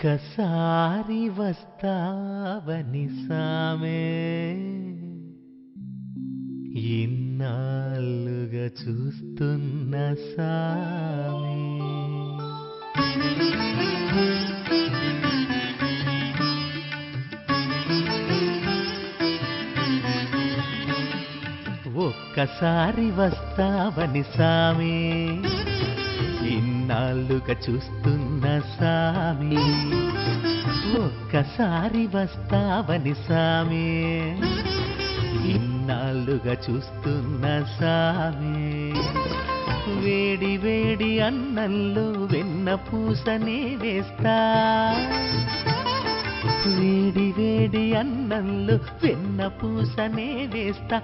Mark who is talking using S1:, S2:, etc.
S1: ఒక్కసారి వస్తావని సామే, ఇన్నాళ్ళుగా చూస్తున్న సామే. ఒక్కసారి వస్తావని సామే, ఇన్నాళ్ళుగా చూస్తున్న సామి. ఒక్కసారి వస్తావని సామి, ఇన్నాళ్ళుగా చూస్తున్న సామి. వేడి వేడి అన్నంలో వెన్న పూసనే వేస్తా, వేడి వేడి అన్నంలో వెన్న పూసనే వేస్తా.